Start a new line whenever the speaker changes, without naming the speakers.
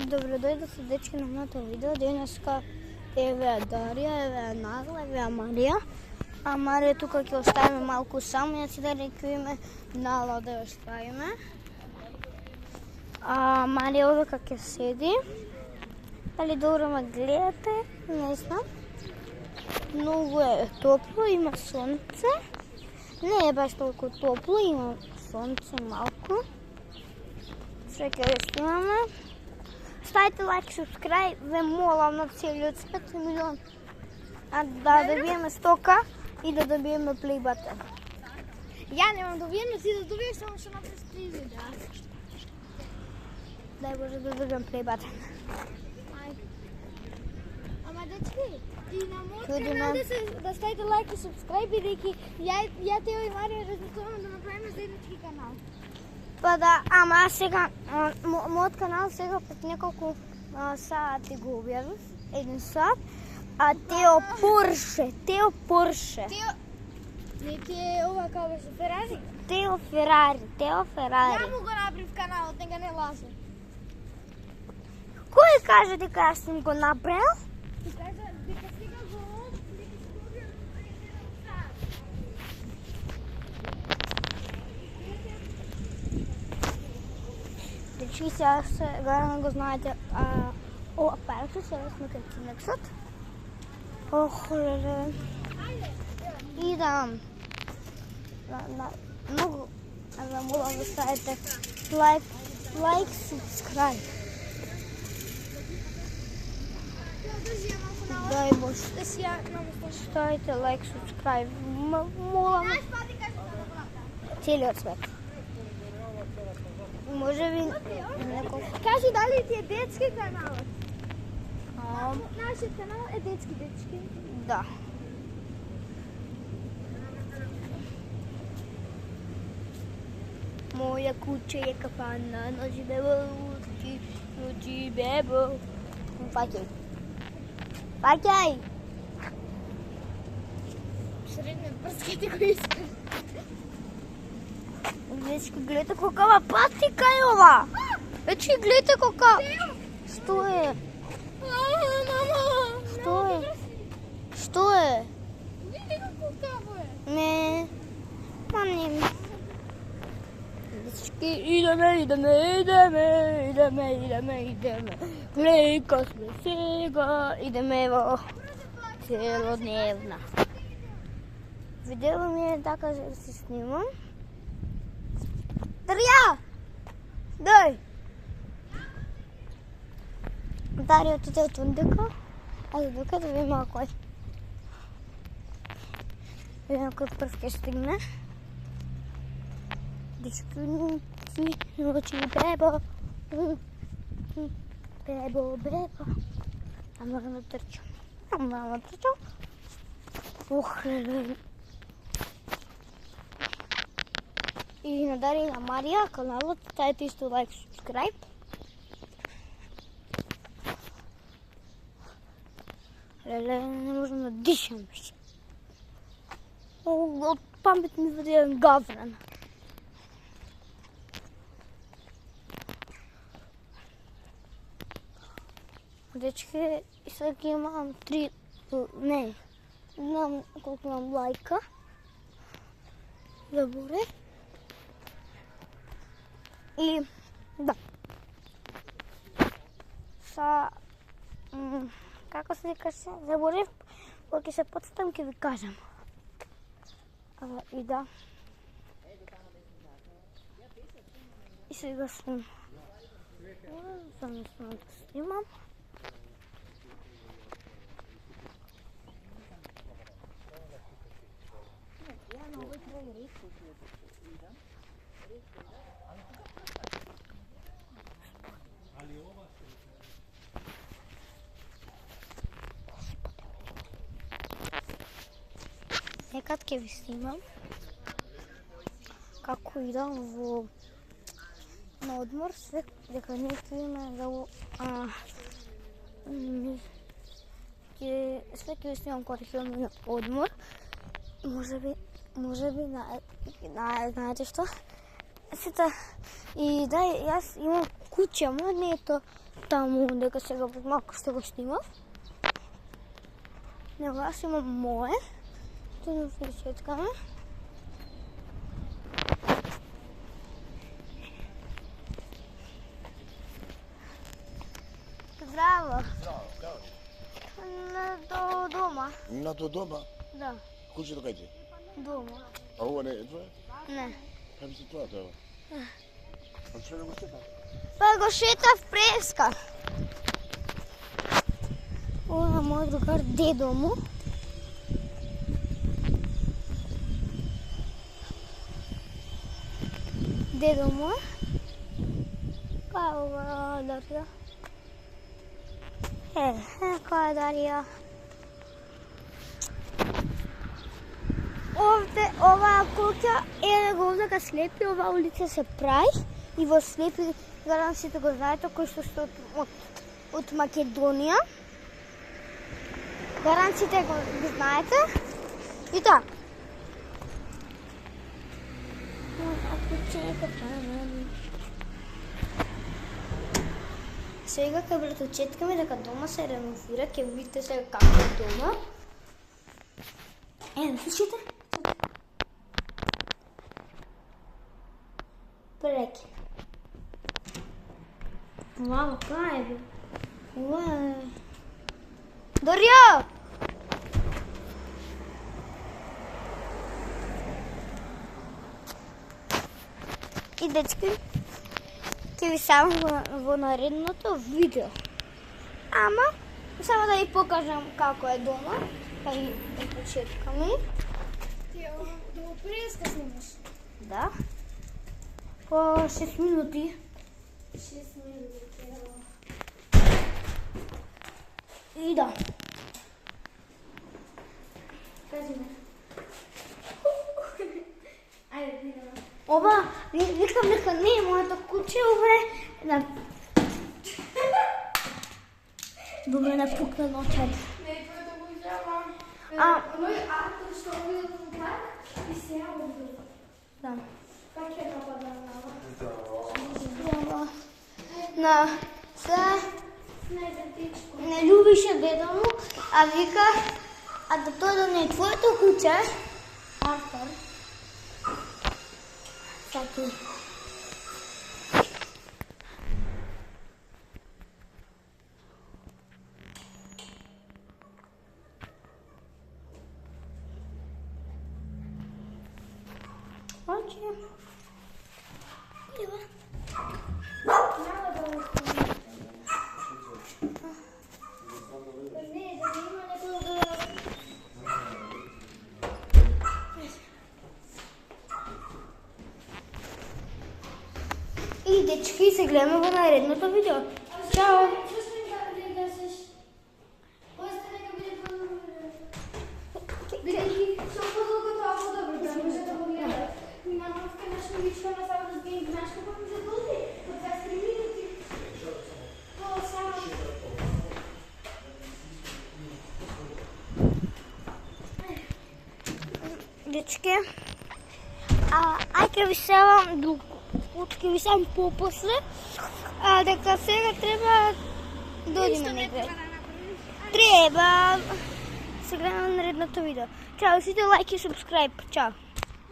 Добро дојдовте дечки на моето видео. Денеска еве Дарија, еве Нагла, еве Марија. А Марија тука ќе оставиме малку само, ја си да реквиме Нала да ја оставиме. А Марија овека ќе седи. Дали добро ме гледате? Не знам. Многу е топло, има сонце. Не е баш толку топло, има сонце малку. Све ќе снимаме. Ставите лайк и subscribe, ве молам на целиот свет, милион. А да добиеме 100к и да добиеме play button.
Ја немам добиено, ти да добиеш, само што направиш 3 видеа.
Дај Боже да добием play button.
Ама дечки, и на мојот
Чуди
канал
ме.
да ставите лайк и subscribe, бидејќи ја Тео и Марија размислуваме да направиме заеднички канал.
Па да, ама аз сега, мојот канал сега пред неколку сати го објавив, 1 сат, а Тео Порше.
Тео, не ти ова као беше Ферари?
Тео Ферари.
Ја му го направив каналот, нега не лаже.
Кој каже дека јас сум го направил?
Ти кажа дека сега го он, дека се добија 1 сат.
Дечки, сега го знаете, ова паркот, сега сме кај Кинексот. Ох, леле. И да, многу, да молам да ставите лайк, subscribe. Дај Боже,
Да си ја намислам.
ставите лайк, subscribe. Молам целиот свет. Може би неколку.
Кажи дали ти е детски каналот? Нашиот канал е детски.
Да. Моја куќа е кафана, носи бебо, носи бебо. Фаќај.
Средне прските го искаш.
Дечки, гледате какава патика е ова. Дечки, гледате кака. Што е?
Мама!
Што е?
Види како каво е.
Не. Па не. Дечки, идеме. Гледај ка сме сега. Идеме во целодневна. Видео ми е така да се снимам. Дарија! Дај! Дарија отиде од тундека. Ајде дока да видим кој. Видим кој прв ќе стигне. Дечки, ночи бебо. Бебо. Ама да трчам. Ох, леле. И на Дарија и на Марија каналот, ставете исто лайк, subscribe. Леле, не можам да дишам веќе. Од памет ми води еден гавран. Дечки, сега имам 3, не знам колку имам лайка. Заборе. И да. Како се викаше? Заборев, кога ќе се подстам ќе ви кажам. И да. И сега сум. Замислам да снимам. Некад ќе ви снимам како идам на одмор, све дека не идеме све ќе ви снимам кога ќе идам на одмор. Може би знаете што? И да, јас имам куќа, ама не ето таму дека сега малку што го снимав. Него аз имам мое. Тоа се сеткаме. Здраво. До дома.
До дома?
Да,
Куќето кај ти?
дома.
А ова не е твое?
Не.
Кај се тоа тоа? А што не го шета?
Па го шетав преска. Ова е мојот другар дедо му. Дедо му е. Кај ова Дарија? Кај Дарија? Овде, оваа куќа е го овдека Слепи, оваа улица се прави и во Слепи, гарам сите го знаете, кој што сте од Македонија. Гарам сите го знаете. И така. Сега кај братовчеткаме дека дома се реновира, ќе видите сега како е дома. Слушайте. Преки. Вау, кај бе? Уе. Дарија! И дечки, ќе ви само во наредното видео. Ама, само да ви покажам како е дома, кај почеткаме.
Ти да го преска снимаш.
Да. По 6 минути.
6 минути, ево.
И да.
Кажи ме. Ајде, видимо.
Ова, викам дека не е моето куќе, ова е на... Добре, не пукна ночат.
Не, твоето го изјава. Оној автор што видел во парк и се јава во дома.
Да.
Как е напада на ова?
Ова. На се
Не, детичко.
не љубише дедо му, а вика, а да тоа да не е твоето куќе, автор. Саки. Окей. Идева.
Няма да го спомнам. Не, да има некој да...
И дечки, се гледаме во наредното видео. Чао!
Бидејќи со подолго тоа подобро, да може да го гледа. На новка нашо лично на само да збием, знаеш како ми се долги? Од 20 минути. Тоа само...
Дечки, ај ке ви селам ќе ви селам попосле, дека сега треба да одиме негде. Треба. Се гледаме на наредното видео. Чао, сите лайк и субскрайб. Чао.